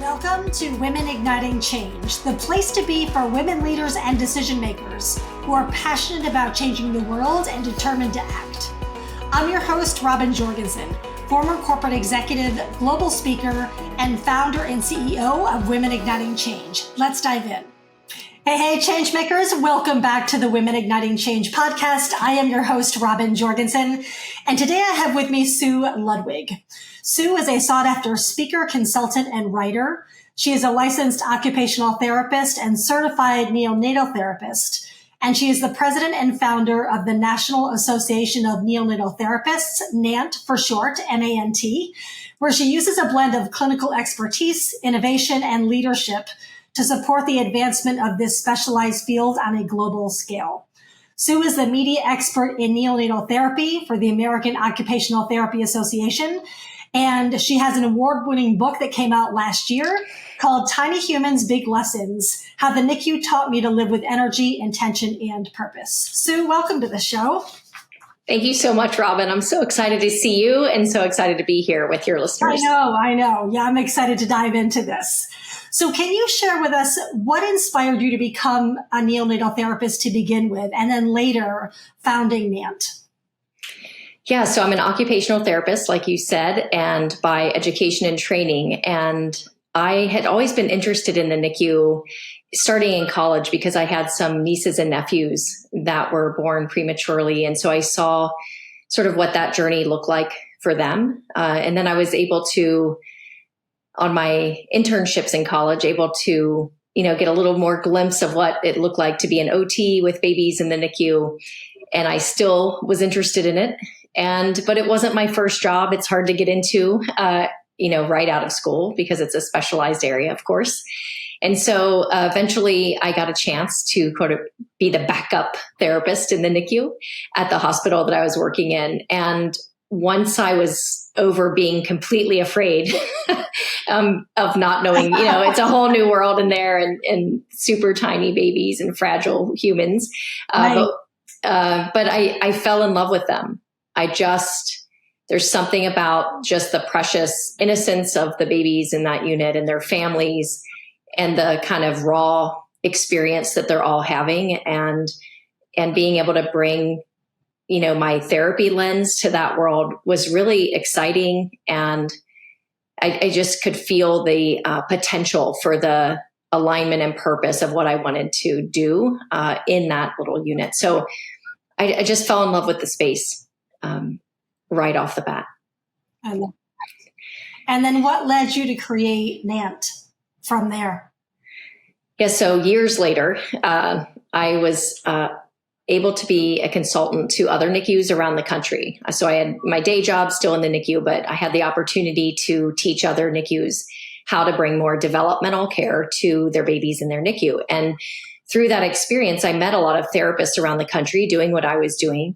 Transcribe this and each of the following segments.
Welcome to Women Igniting Change, the place to be for women leaders and decision makers who are passionate about changing the world and determined to act. I'm your host, Robin Jorgensen, former corporate executive, global speaker, and founder and CEO of Women Igniting Change. Let's dive in. Hey, changemakers, welcome back to the Women Igniting Change podcast. I am your host, Robin Jorgensen, and today I have with me Sue Ludwig. Sue is a sought-after speaker, consultant, and writer. She is a licensed occupational therapist and certified neonatal therapist, and she is the president and founder of the National Association of Neonatal Therapists, NANT for short, N-A-N-T, where she uses a blend of clinical expertise, innovation, and leadership to support the advancement of this specialized field on a global scale. Sue is the media expert in neonatal therapy for the American Occupational Therapy Association, and she has an award-winning book that came out last year called Tiny Humans, Big Lessons, How the NICU Taught Me to Live with Energy, Intention, and Purpose. Sue, welcome to the show. Thank you so much, Robin. I'm so excited to see you and so excited to be here with your listeners. I know. Yeah, I'm excited to dive into this. So can you share with us what inspired you to become a neonatal therapist to begin with, and then later founding NANT? Yeah, so I'm an occupational therapist, like you said, and by education and training. And I had always been interested in the NICU starting in college because I had some nieces and nephews that were born prematurely. And so I saw sort of what that journey looked like for them. And then I was able to, on my internships in college, able to, get a little more glimpse of what it looked like to be an OT with babies in the NICU. And I still was interested in it. But it wasn't my first job. It's hard to get into, right out of school because it's a specialized area, of course. And so eventually I got a chance to be the backup therapist in the NICU at the hospital that I was working in. And once I was over being completely afraid of not knowing, it's a whole new world in there and super tiny babies and fragile humans. Right. But I fell in love with them. There's something about just the precious innocence of the babies in that unit and their families and the kind of raw experience that they're all having and being able to bring, my therapy lens to that world was really exciting. And I just could feel the potential for the alignment and purpose of what I wanted to do in that little unit. So I just fell in love with the space right off the bat. I love that. And then what led you to create NANT from there? Yeah, so years later, I was able to be a consultant to other NICUs around the country. So I had my day job still in the NICU, but I had the opportunity to teach other NICUs how to bring more developmental care to their babies in their NICU. And through that experience, I met a lot of therapists around the country doing what I was doing.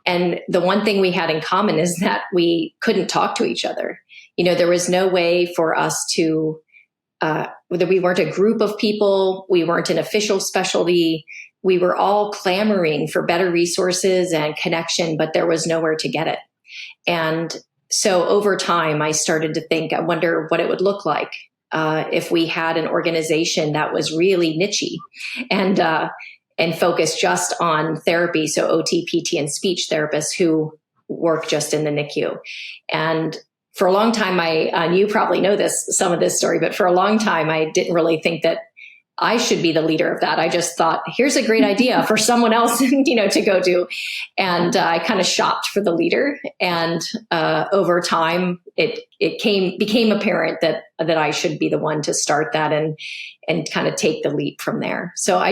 And the one thing we had in common is that we couldn't talk to each other. There was no way for us to, whether we weren't a group of people, we weren't an official specialty, we were all clamoring for better resources and connection, but there was nowhere to get it. And so over time, I started to think, I wonder what it would look like if we had an organization that was really niche-y and focused just on therapy. So OT, PT, and speech therapists who work just in the NICU. And for a long time, you probably know some of this story, but for a long time, I didn't really think that I should be the leader of that. I just thought, here's a great idea for someone else, to go do. And I kind of shopped for the leader. And over time, it became apparent that I should be the one to start that and kind of take the leap from there. So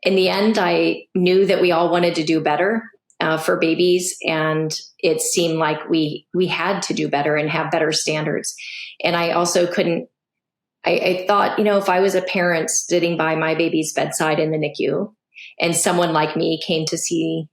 in the end, I knew that we all wanted to do better for babies, and it seemed like we had to do better and have better standards. And I also couldn't. I thought, if I was a parent sitting by my baby's bedside in the NICU, and someone like me came to see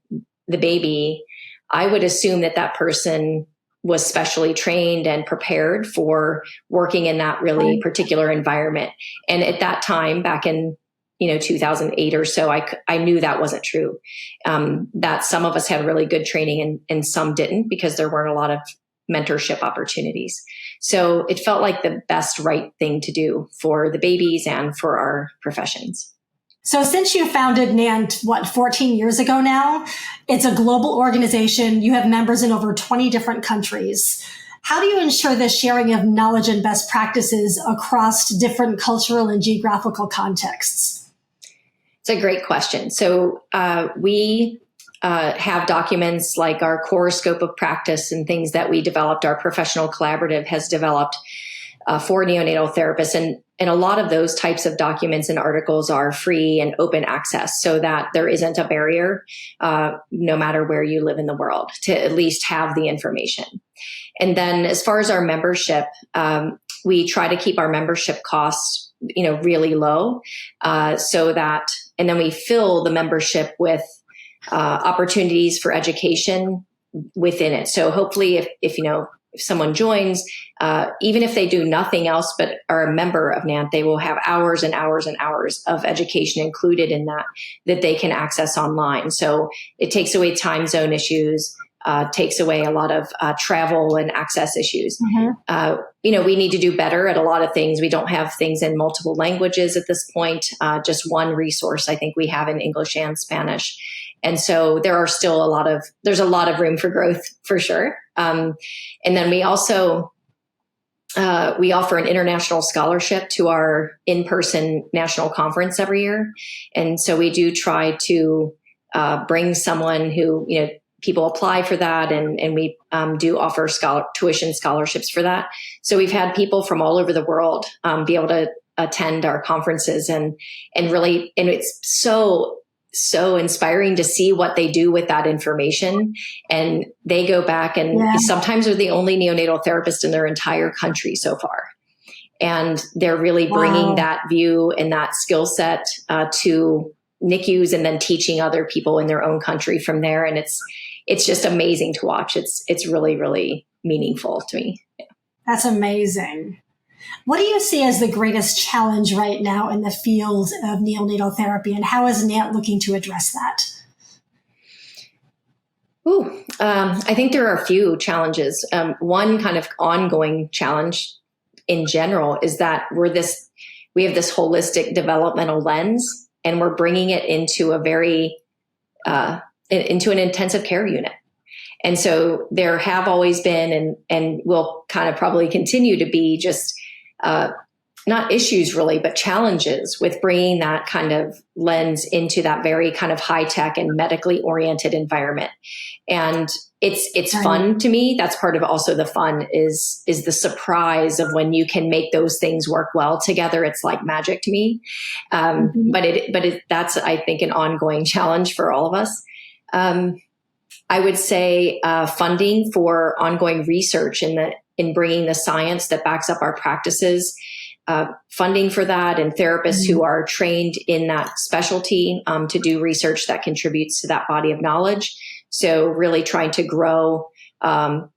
the baby, I would assume that person was specially trained and prepared for working in that really particular environment. And at that time, back in 2008 or so, I knew that wasn't true. That some of us had really good training and some didn't because there weren't a lot of mentorship opportunities. So it felt like the best right thing to do for the babies and for our professions. So since you founded NANT, 14 years ago now, it's a global organization. You have members in over 20 different countries. How do you ensure the sharing of knowledge and best practices across different cultural and geographical contexts? It's a great question. So we have documents like our core scope of practice and things that we developed, our professional collaborative has developed for neonatal therapists. And a lot of those types of documents and articles are free and open access so that there isn't a barrier, no matter where you live in the world, to at least have the information. And then as far as our membership, we try to keep our membership costs, really low, so that, and then we fill the membership with opportunities for education within it. So hopefully if someone joins, even if they do nothing else but are a member of NANT, they will have hours and hours and hours of education included in that they can access online. So it takes away time zone issues, takes away a lot of travel and access issues. Mm-hmm. We need to do better at a lot of things. We don't have things in multiple languages at this point. Just one resource I think we have in English and Spanish. And so there's a lot of room for growth for sure. And then we also, we offer an international scholarship to our in-person national conference every year. And so we do try to bring someone who, people apply for that, and we do offer tuition scholarships for that. So we've had people from all over the world be able to attend our conferences, and it's so inspiring to see what they do with that information. And they go back and sometimes they're the only neonatal therapist in their entire country so far. And they're really bringing that view and that skill set to NICUs, and then teaching other people in their own country from there. And it's just amazing to watch. It's really, really meaningful to me. Yeah. That's amazing. What do you see as the greatest challenge right now in the field of neonatal therapy, and how is NANT looking to address that? I think there are a few challenges. One kind of ongoing challenge in general is that we have this holistic developmental lens, and we're bringing it into into an intensive care unit. And so there have always been and will kind of probably continue to be just not issues really, but challenges with bringing that kind of lens into that very kind of high tech and medically oriented environment. And it's fun to me. That's part of also the fun is the surprise of when you can make those things work well together. It's like magic to me. But that's, I think, an ongoing challenge for all of us. I would say funding for ongoing research in bringing the science that backs up our practices, funding for that, and therapists who are trained in that specialty to do research that contributes to that body of knowledge. So really trying to grow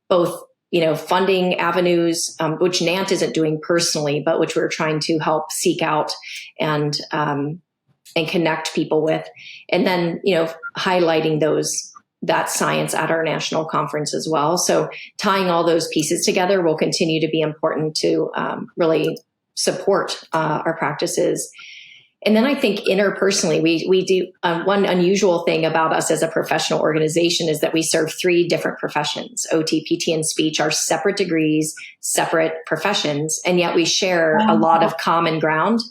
both, funding avenues, which NANT isn't doing personally, but which we're trying to help seek out and connect people with, and then highlighting that science at our national conference as well. So tying all those pieces together will continue to be important to really support our practices. And then I think interpersonally, we do one unusual thing about us as a professional organization is that we serve 3 different professions. OT, PT, and speech are separate degrees, separate professions, and yet we share a lot of common ground.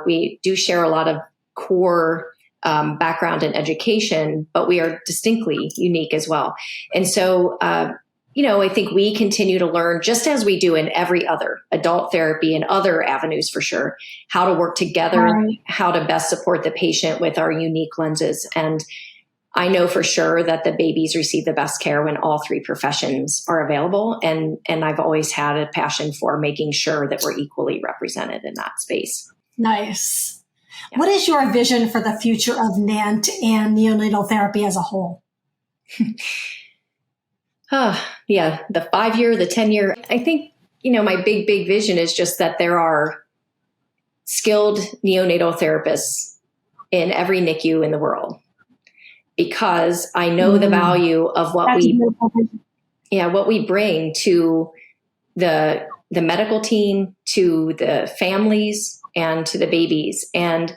We do share a lot of core background and education, but we are distinctly unique as well. And so, I think we continue to learn, just as we do in every other adult therapy and other avenues for sure, how to work together, how to best support the patient with our unique lenses. And I know for sure that the babies receive the best care when all 3 professions are available. And I've always had a passion for making sure that we're equally represented in that space. Nice. Yeah. What is your vision for the future of NANT and neonatal therapy as a whole? The 5-year, the 10-year. I think, my big vision is just that there are skilled neonatal therapists in every NICU in the world, because I know the value of what what we bring to the medical team, to the families, and to the babies. And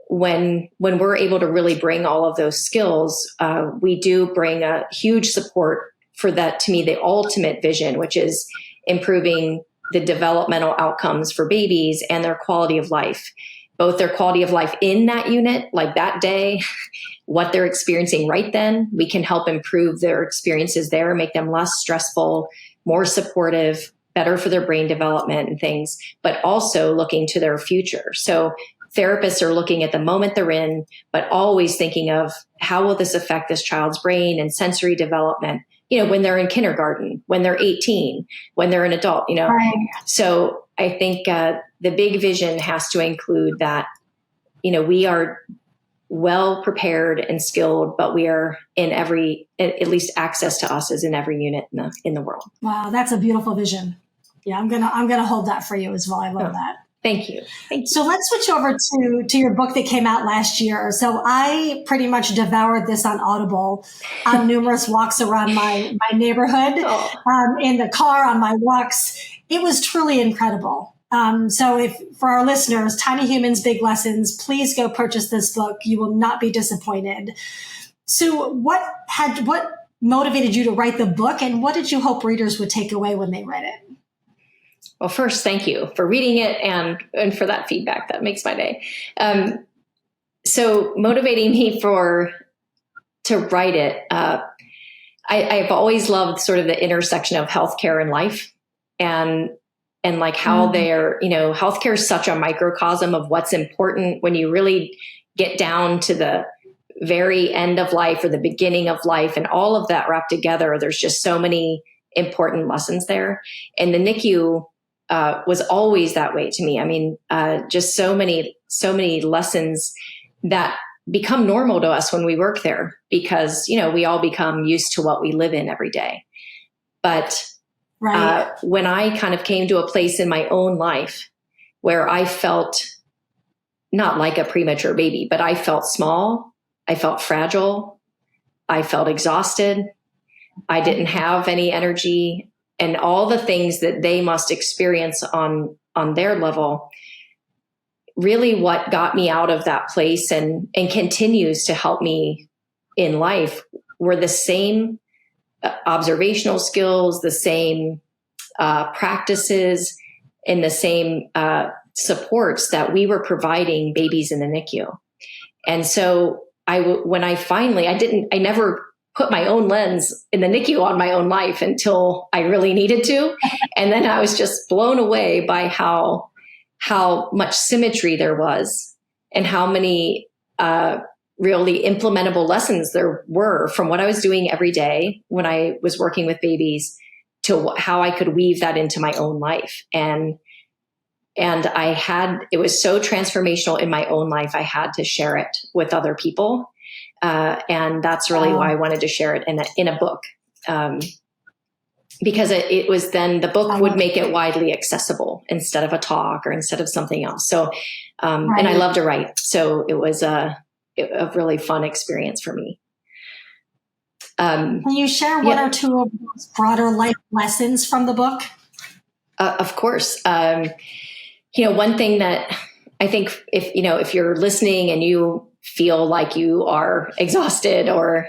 when we're able to really bring all of those skills, we do bring a huge support for that, to me, the ultimate vision, which is improving the developmental outcomes for babies and their quality of life, both their quality of life in that unit, like that day, what they're experiencing right then. We can help improve their experiences there, make them less stressful, more supportive, better for their brain development and things, but also looking to their future. So therapists are looking at the moment they're in, but always thinking of how will this affect this child's brain and sensory development, when they're in kindergarten, when they're 18, when they're an adult, Right. So I think the big vision has to include that, we are well prepared and skilled, but we are in at least access to us is in every unit in the world. Wow, that's a beautiful vision. Yeah, I'm gonna hold that for you as well. I love that. Thank you. So let's switch over to your book that came out last year. So I pretty much devoured this on Audible on numerous walks around my neighborhood, in the car, on my walks. It was truly incredible. So if for our listeners, Tiny Humans, Big Lessons, please go purchase this book. You will not be disappointed. So what motivated you to write the book, and what did you hope readers would take away when they read it? Well, first, thank you for reading it and for that feedback. That makes my day. So motivating me to write it, I've always loved sort of the intersection of healthcare and life, and like how they're, healthcare is such a microcosm of what's important when you really get down to the very end of life or the beginning of life, and all of that wrapped together. There's just so many important lessons there. And the NICU was always that way to me. I mean, just so many lessons that become normal to us when we work there, because, we all become used to what we live in every day. But when I kind of came to a place in my own life where I felt not like a premature baby, but I felt small, I felt fragile, I felt exhausted, I didn't have any energy, and all the things that they must experience on their level. Really what got me out of that place and continues to help me in life were the same observational skills, the same practices, and the same supports that we were providing babies in the NICU. And so I never put my own lens in the NICU on my own life until I really needed to. And then I was just blown away by how much symmetry there was, and how many really implementable lessons there were from what I was doing every day when I was working with babies to how I could weave that into my own life. And it was so transformational in my own life. I had to share it with other people. And that's really why I wanted to share it in a book. Because it was then the book would make it widely accessible instead of a talk or instead of something else. So, and I love to write. So it was a really fun experience for me. Can you share one or two of those broader life lessons from the book? Of course. One thing that I think if you're listening and you feel like you are exhausted or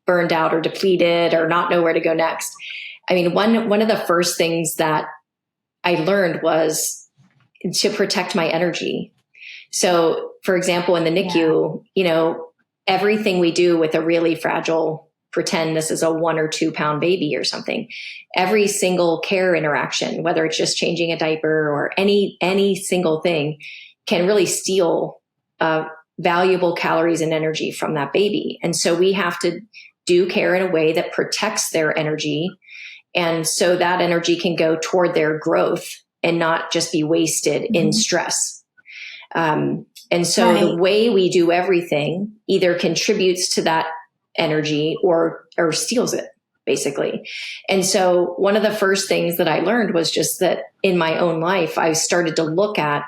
burned out or depleted or not know where to go next, I mean, one of the first things that I learned was to protect my energy. So, for example, in the NICU, everything we do with a really fragile, pretend this is a 1 or 2 pound baby or something, every single care interaction, whether it's just changing a diaper or any single thing, can really steal valuable calories and energy from that baby. And so we have to do care in a way that protects their energy. And so that energy can go toward their growth and not just be wasted in stress. And so the way we do everything either contributes to that energy or steals it, basically. And so one of the first things that I learned was just that in my own life, I started to look at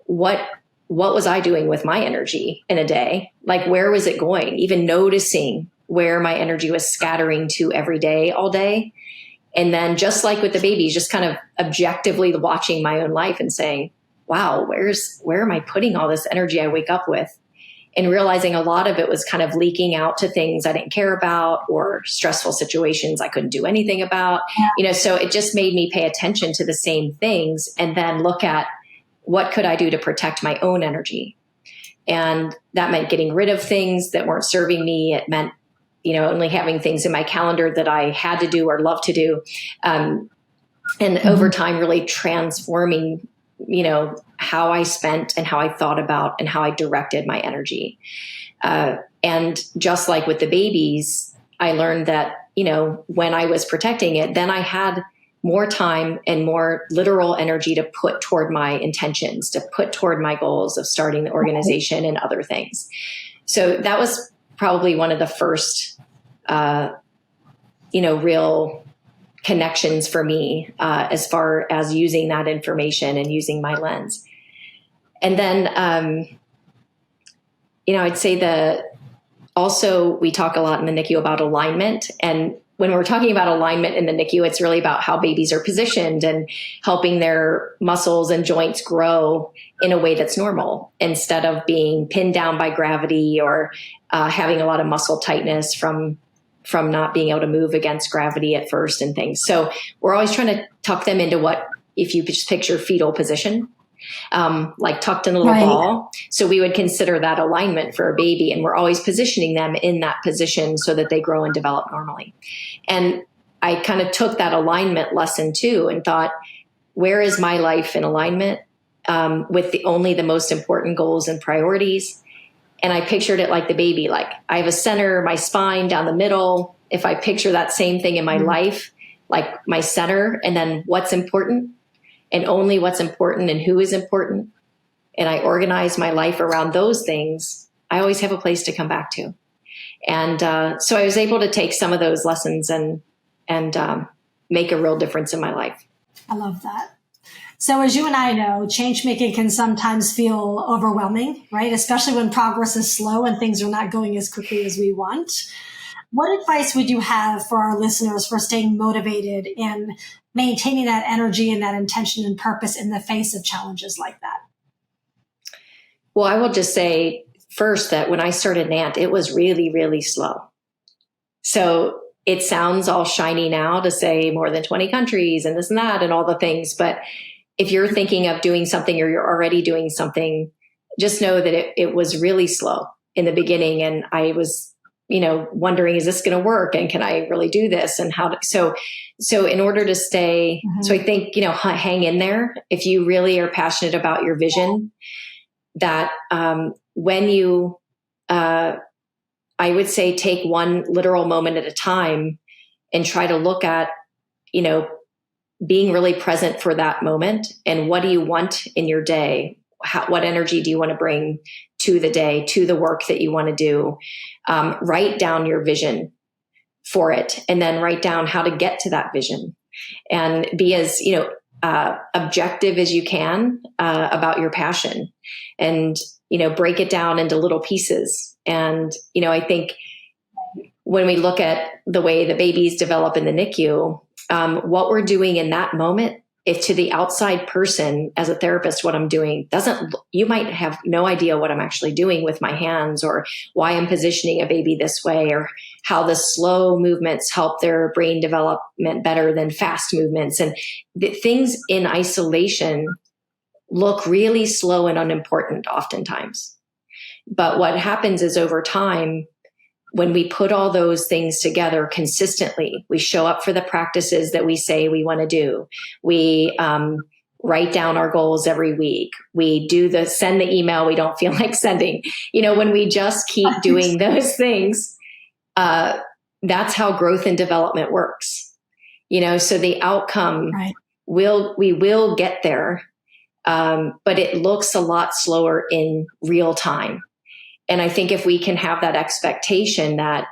what was I doing with my energy in a day? Like, where was it going? Even noticing where my energy was scattering to every day, all day. And then just like with the babies, just kind of objectively watching my own life and saying, wow, where am I putting all this energy I wake up with? And realizing a lot of it was kind of leaking out to things I didn't care about or stressful situations I couldn't do anything about. So it just made me pay attention to the same things and then look at what could I do to protect my own energy. And that meant getting rid of things that weren't serving me. It meant, only having things in my calendar that I had to do or love to do. And over time, really transforming, how I spent and how I thought about and how I directed my energy. And just like with the babies, I learned that, when I was protecting it, then I had more time and more literal energy to put toward my intentions, to put toward my goals of starting the organization and other things. So that was probably one of the first, real connections for me, as far as using that information and using my lens. And then, I'd say also we talk a lot in the NICU about alignment. And when we're talking about alignment in the NICU, it's really about how babies are positioned and helping their muscles and joints grow in a way that's normal instead of being pinned down by gravity or having a lot of muscle tightness from not being able to move against gravity at first and things. So we're always trying to tuck them into what, if you just picture fetal position, like tucked in a little ball. So we would consider that alignment for a baby. And we're always positioning them in that position so that they grow and develop normally. And I kind of took that alignment lesson too and thought, where is my life in alignment with only the most important goals and priorities? And I pictured it like the baby, like I have a center, my spine down the middle. If I picture that same thing in my life, like my center, and then what's important and only what's important and who is important, and I organize my life around those things, I always have a place to come back to. And so I was able to take some of those lessons and make a real difference in my life. I love that. So as you and I know, change making can sometimes feel overwhelming, right? Especially when progress is slow and things are not going as quickly as we want. What advice would you have for our listeners for staying motivated and maintaining that energy and that intention and purpose in the face of challenges like that? Well, I will just say first that when I started NANT, it was really, really slow. So it sounds all shiny now to say more than 20 countries and this and that and all the things. But if you're thinking of doing something or you're already doing something, just know that it was really slow in the beginning. And I was, wondering, is this going to work? And can I really do this? And so in order to stay, so I think, hang in there. If you really are passionate about your vision, that when you, I would say take one literal moment at a time and try to look at, being really present for that moment. And what do you want in your day? What energy do you want to bring to the day, to the work that you want to do? Write down your vision for it, and then write down how to get to that vision, and be as, objective as you can about your passion, and, break it down into little pieces. And, I think when we look at the way the babies develop in the NICU, what we're doing in that moment, if to the outside person as a therapist, what I'm doing you might have no idea what I'm actually doing with my hands, or why I'm positioning a baby this way, or how the slow movements help their brain development better than fast movements. And the things in isolation look really slow and unimportant oftentimes. But what happens is over time, when we put all those things together consistently, we show up for the practices that we say we want to do. We write down our goals every week. We send the email we don't feel like sending. When we just keep doing those things, that's how growth and development works. So the outcome, we will get there, but it looks a lot slower in real time. And I think if we can have that expectation that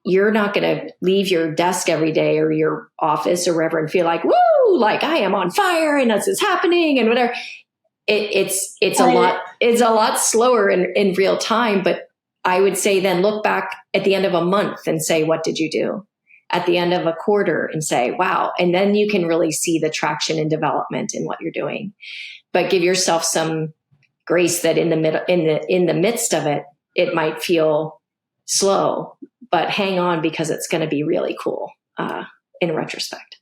you're not going to leave your desk every day or your office or wherever and feel like, woo, like I am on fire and this is happening and whatever. It's a lot slower in real time, but I would say then look back at the end of a month and say, what did you do? At the end of a quarter and say, wow. And then you can really see the traction and development in what you're doing. But give yourself some grace that in the midst of it, it might feel slow, but hang on, because it's going to be really cool in retrospect.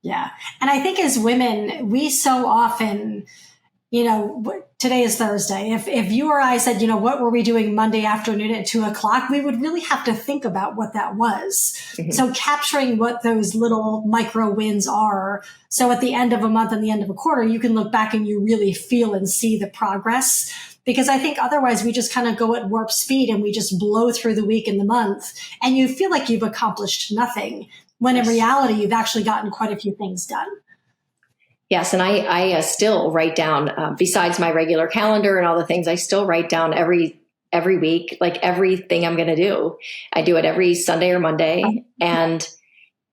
Yeah. And I think as women, we so often, today is Thursday. If you or I said, what were we doing Monday afternoon at 2:00, we would really have to think about what that was. Mm-hmm. So capturing what those little micro wins are. So at the end of a month and the end of a quarter, you can look back and you really feel and see the progress. Because I think otherwise we just kind of go at warp speed and we just blow through the week and the month, and you feel like you've accomplished nothing, when in reality, you've actually gotten quite a few things done. Yes. And I still write down, besides my regular calendar and all the things, I still write down every week, like everything I'm going to do. I do it every Sunday or Monday. And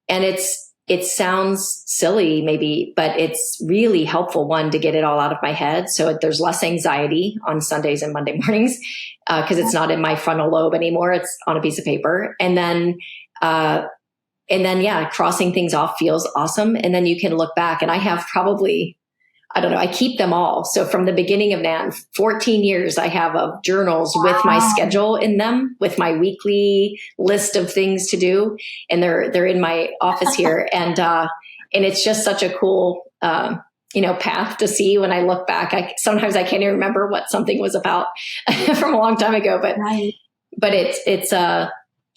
it sounds silly maybe, but it's really helpful, one, to get it all out of my head. So there's less anxiety on Sundays and Monday mornings, because it's not in my frontal lobe anymore. It's on a piece of paper. And then, crossing things off feels awesome. And then you can look back, and I have probably, I don't know, I keep them all. So from the beginning of NANT, 14 years, I have journals with my schedule in them, with my weekly list of things to do. And they're in my office here. And it's just such a cool, path to see when I look back. Sometimes I can't even remember what something was about from a long time ago, but it's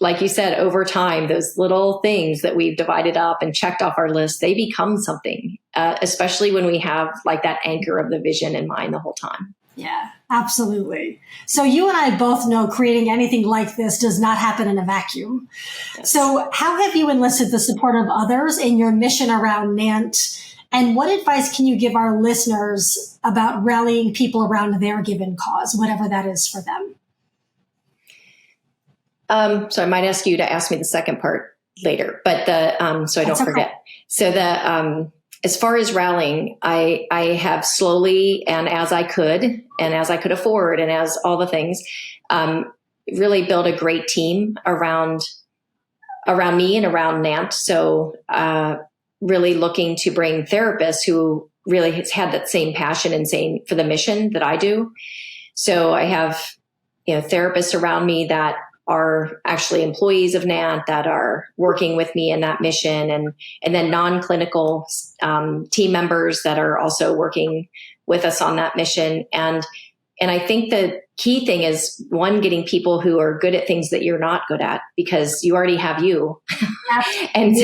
like you said, over time, those little things that we've divided up and checked off our list, they become something, especially when we have like that anchor of the vision in mind the whole time. Yeah, absolutely. So you and I both know creating anything like this does not happen in a vacuum. Yes. So how have you enlisted the support of others in your mission around NANT? And what advice can you give our listeners about rallying people around their given cause, whatever that is for them? So I might ask you to ask me the second part later, but so I don't forget. So as far as rallying, I have slowly, and as I could afford, and as all the things, really build a great team around me and around NANT. So, really looking to bring therapists who really has had that same passion and same for the mission that I do. So I have, therapists around me that are actually employees of NANT that are working with me in that mission, and then non-clinical team members that are also working with us on that mission. And I think the key thing is, one, getting people who are good at things that you're not good at, because you already have you. And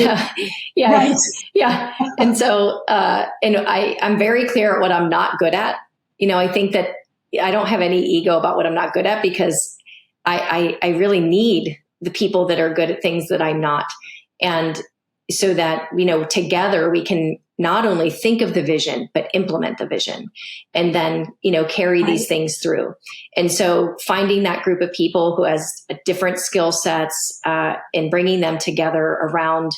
Right. Yeah. And so, I'm very clear at what I'm not good at. I think that I don't have any ego about what I'm not good at, because I really need the people that are good at things that I'm not. And so that, together we can not only think of the vision, but implement the vision, and then, carry these things through. And so finding that group of people who has different skill sets, and bringing them together around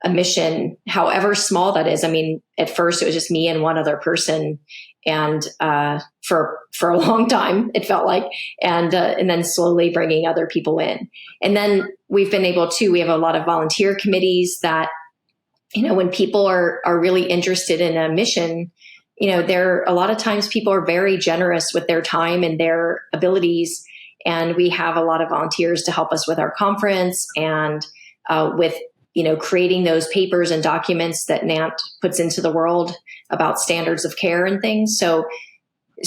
a mission, however small that is. I mean, at first it was just me and one other person. And for a long time, it felt like, and then slowly bringing other people in. And then we've been able to, we have a lot of volunteer committees that, when people are really interested in a mission, there a lot of times people are very generous with their time and their abilities. And we have a lot of volunteers to help us with our conference, and with creating those papers and documents that NANT puts into the world about standards of care and things. So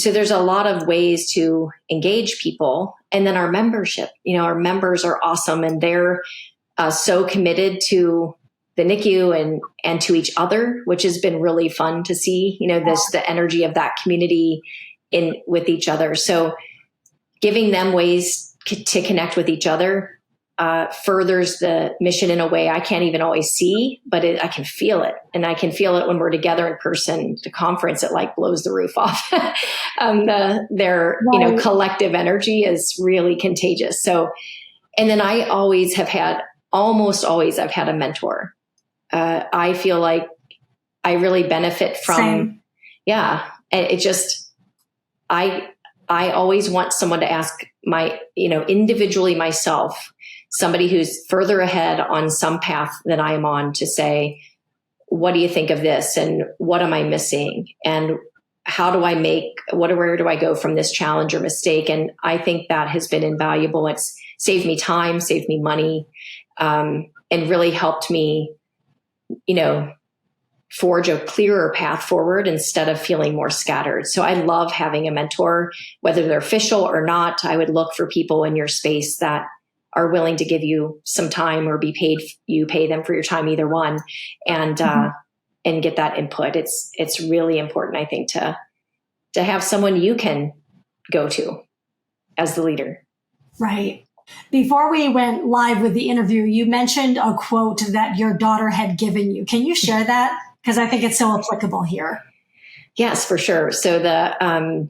there's a lot of ways to engage people. And then our membership, our members are awesome, and they're so committed to the NICU and to each other, which has been really fun to see, the energy of that community with each other. So giving them ways to connect with each other furthers the mission in a way I can't even always see, but I can feel it. And I can feel it when we're together in person. The conference, it like blows the roof off. Their collective energy is really contagious. So, and then I always have had, almost always I've had a mentor. I feel like I really benefit from, Same. And it just, I always want someone to ask individually myself, somebody who's further ahead on some path than I am on, to say, what do you think of this? And what am I missing? And where do I go from this challenge or mistake? And I think that has been invaluable. It's saved me time, saved me money, and really helped me, forge a clearer path forward instead of feeling more scattered. So I love having a mentor, whether they're official or not. I would look for people in your space that are willing to give you some time or you pay them for your time, either one, and get that input. It's really important, I think, to have someone you can go to as the leader. Right. Before we went live with the interview, you mentioned a quote that your daughter had given you. Can you share that? Because I think it's so applicable here. Yes, for sure. So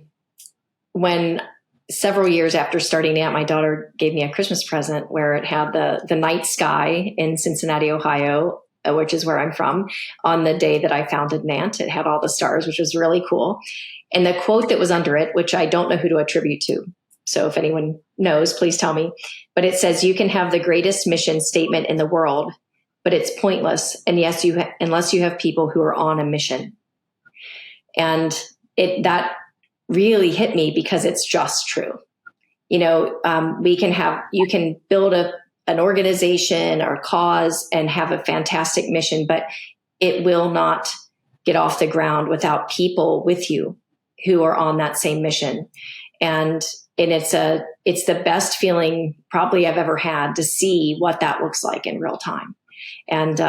when several years after starting NANT, my daughter gave me a Christmas present where it had the night sky in Cincinnati, Ohio, which is where I'm from, on the day that I founded NANT. It had all the stars, which was really cool. And the quote that was under it, which I don't know who to attribute to, so if anyone knows, please tell me, but it says, you can have the greatest mission statement in the world, but it's pointless. And yes, unless you have people who are on a mission. And that really hit me because it's just true. You can build an organization or cause and have a fantastic mission, but it will not get off the ground without people with you who are on that same mission. And it's the best feeling probably I've ever had to see what that looks like in real time. And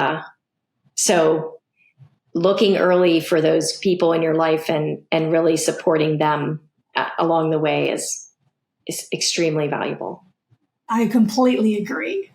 so looking early for those people in your life and really supporting them along the way is extremely valuable. I completely agree.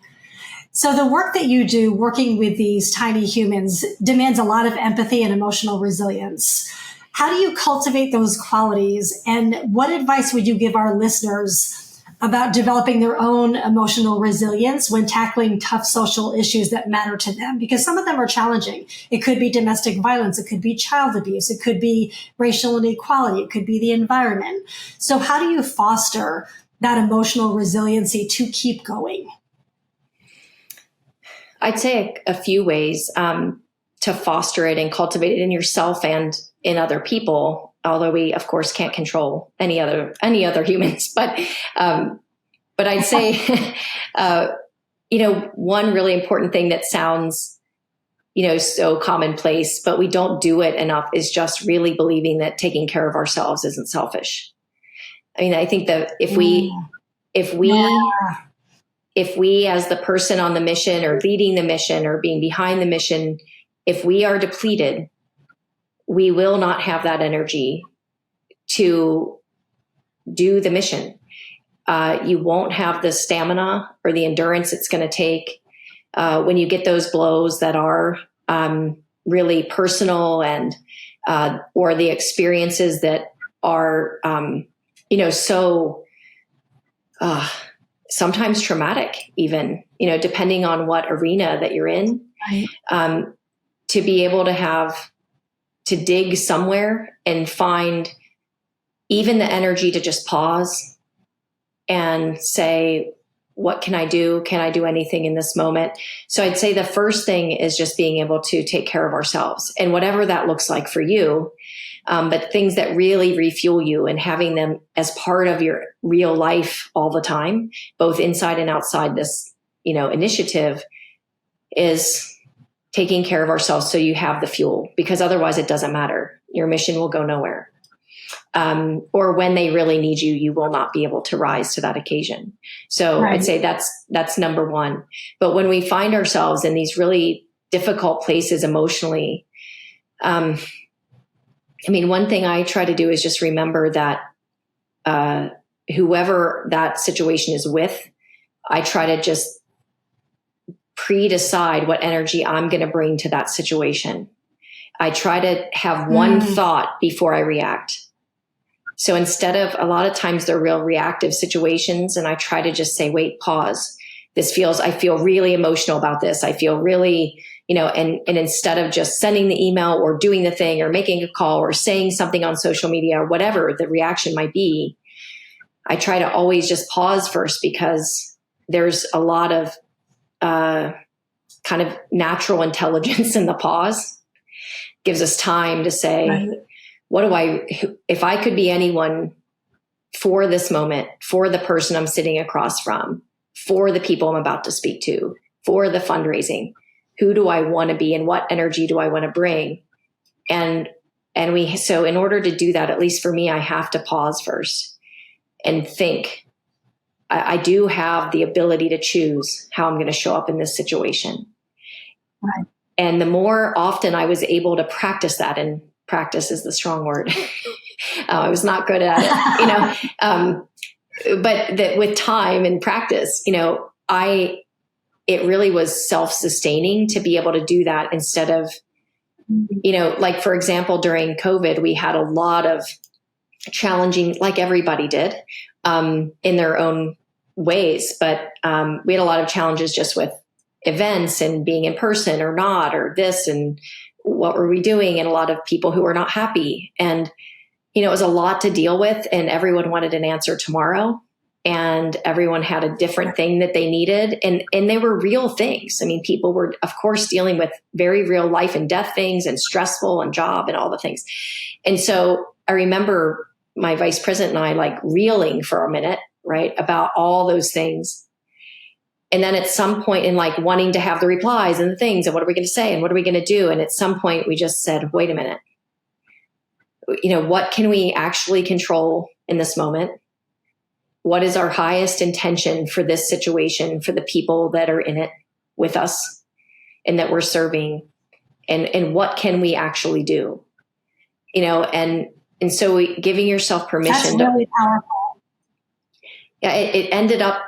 So the work that you do working with these tiny humans demands a lot of empathy and emotional resilience. How do you cultivate those qualities? And what advice would you give our listeners about developing their own emotional resilience when tackling tough social issues that matter to them? Because some of them are challenging. It could be domestic violence. It could be child abuse. It could be racial inequality. It could be the environment. So how do you foster that emotional resiliency to keep going? I'd say a few ways to foster it and cultivate it in yourself and in other people, although we, of course, can't control any other humans. But I'd say, one really important thing that sounds, so commonplace, but we don't do it enough, is just really believing that taking care of ourselves isn't selfish. I mean, I think that if we as the person on the mission or leading the mission or being behind the mission, if we are depleted, we will not have that energy to do the mission. You won't have the stamina or the endurance it's going to take when you get those blows that are really personal and or the experiences that are so sometimes traumatic, even depending on what arena that you're in. Right. To be able to dig somewhere and find even the energy to just pause and say, what can I do? Can I do anything in this moment? So I'd say the first thing is just being able to take care of ourselves, and whatever that looks like for you. But things that really refuel you and having them as part of your real life all the time, both inside and outside this, initiative, is taking care of ourselves so you have the fuel, because otherwise it doesn't matter. Your mission will go nowhere. Or when they really need you, you will not be able to rise to that occasion. So right. I'd say that's number one. But when we find ourselves in these really difficult places emotionally, one thing I try to do is just remember that whoever that situation is with, I try to just pre-decide what energy I'm going to bring to that situation. I try to have one thought before I react. So instead of, a lot of times they're real reactive situations, and I try to just say, wait, pause. I feel really emotional about this. I feel really, and instead of just sending the email or doing the thing or making a call or saying something on social media or whatever the reaction might be, I try to always just pause first, because there's a lot of kind of natural intelligence in the pause. Gives us time to say, if I could be anyone for this moment, for the person I'm sitting across from, for the people I'm about to speak to, for the fundraising, who do I want to be and what energy do I want to bring? So in order to do that, at least for me, I have to pause first and think. I do have the ability to choose how I'm going to show up in this situation. Right. And the more often I was able to practice that, and practice is the strong word. I was not good at it, but that with time and practice, it really was self-sustaining to be able to do that, instead of, like, for example, during COVID, we had a lot of challenging, like everybody did, in their own ways. But we had a lot of challenges just with events and being in person or not, or this, and what were we doing? And a lot of people who were not happy. And, it was a lot to deal with, and everyone wanted an answer tomorrow. And everyone had a different thing that they needed. And they were real things. I mean, people were, of course, dealing with very real life and death things, and stressful, and job, and all the things. And so I remember my vice president and I, like, reeling for a minute, right, about all those things. And then at some point, in, like, wanting to have the replies and the things, and what are we going to say, and what are we going to do? And at some point we just said, wait a minute, what can we actually control in this moment? What is our highest intention for this situation, for the people that are in it with us and that we're serving? And what can we actually do? And so giving yourself permission. That's really powerful. Yeah, it ended up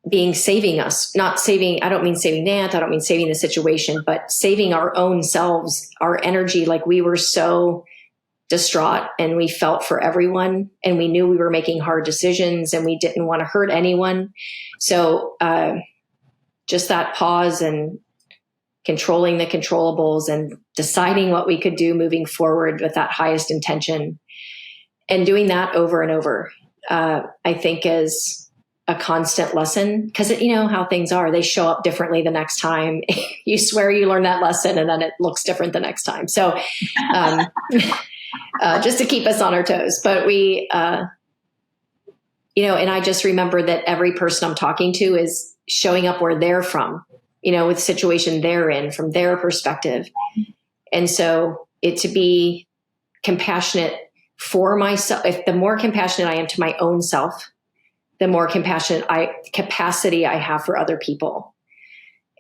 being saving us, not saving. I don't mean saving NANT. I don't mean saving the situation, but saving our own selves, our energy. Like, we were so distraught, and we felt for everyone, and we knew we were making hard decisions, and we didn't want to hurt anyone. So just that pause, and controlling the controllables, and deciding what we could do moving forward with that highest intention, and doing that over and over, I think is a constant lesson, because how things are, they show up differently the next time. You swear you learn that lesson, and then it looks different the next time. So just to keep us on our toes. But we, and I just remember that every person I'm talking to is showing up where they're from, with the situation they're in, from their perspective. And so to be compassionate for myself, if the more compassionate I am to my own self, the more capacity I have for other people.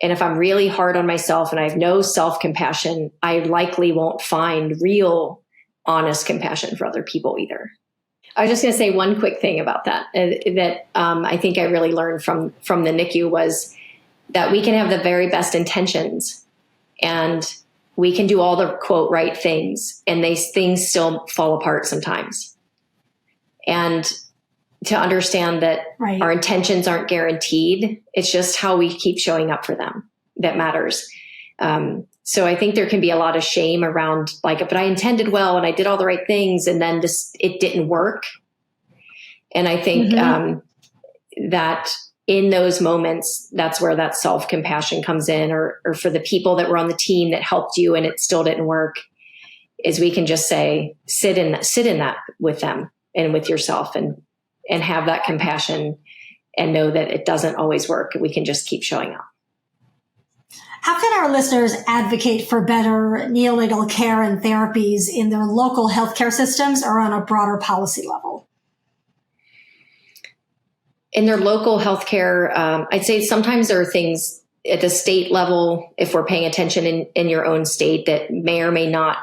And if I'm really hard on myself and I have no self-compassion, I likely won't find real, honest compassion for other people either. I was just going to say one quick thing about that, I think I really learned from the NICU, was that we can have the very best intentions, and we can do all the quote right things, and these things still fall apart sometimes. And to understand that our intentions aren't guaranteed. It's just how we keep showing up for them that matters. So I think there can be a lot of shame around, like, but I intended well and I did all the right things, and then it didn't work. And I think that in those moments, that's where that self-compassion comes in, or for the people that were on the team that helped you and it still didn't work, is we can just say, sit in that with them and with yourself, and have that compassion, and know that it doesn't always work. We can just keep showing up. How can our listeners advocate for better neonatal care and therapies in their local healthcare systems, or on a broader policy level? In their local healthcare, I'd say sometimes there are things at the state level, if we're paying attention in your own state, that may or may not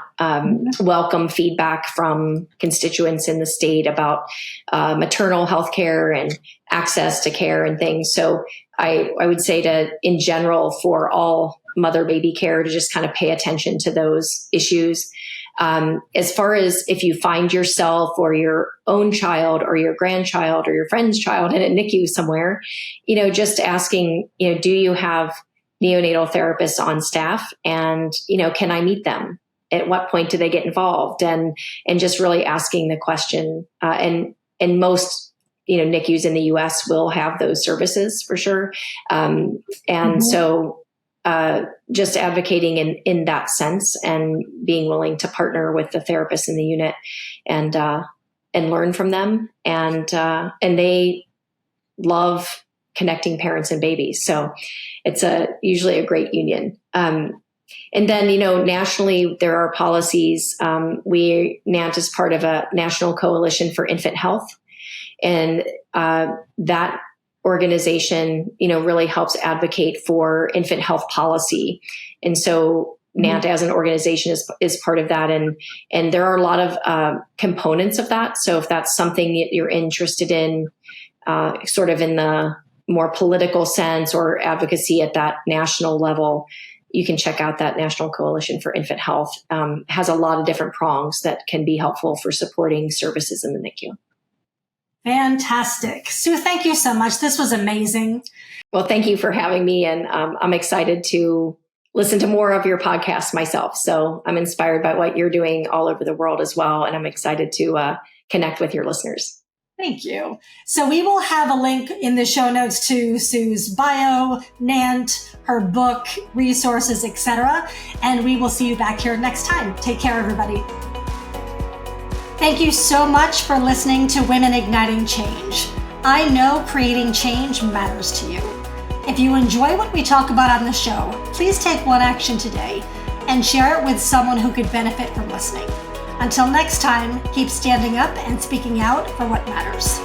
welcome feedback from constituents in the state about maternal health care and access to care and things. So I would say in general, for all mother-baby care, to just kind of pay attention to those issues. As far as if you find yourself or your own child or your grandchild or your friend's child in a NICU somewhere, just asking, do you have neonatal therapists on staff? And, can I meet them? At what point do they get involved? And just really asking the question. And most NICUs in the U.S. will have those services for sure. So just advocating in that sense and being willing to partner with the therapists in the unit and learn from them. And they love connecting parents and babies. So it's usually a great union. And then, nationally, there are policies. NANT is part of a national coalition for infant health. And that organization, really helps advocate for infant health policy. And so NANT as an organization is part of that. And there are a lot of components of that. So if that's something that you're interested in, sort of in the more political sense or advocacy at that national level, you can check out that National Coalition for Infant Health. Has a lot of different prongs that can be helpful for supporting services in the NICU. Fantastic. Sue, thank you so much. This was amazing. Well, thank you for having me. And I'm excited to listen to more of your podcast myself. So I'm inspired by what you're doing all over the world as well. And I'm excited to connect with your listeners. Thank you. So we will have a link in the show notes to Sue's bio, NANT, her book, resources, etc. And we will see you back here next time. Take care, everybody. Thank you so much for listening to Women Igniting Change. I know creating change matters to you. If you enjoy what we talk about on the show, please take one action today and share it with someone who could benefit from listening. Until next time, keep standing up and speaking out for what matters.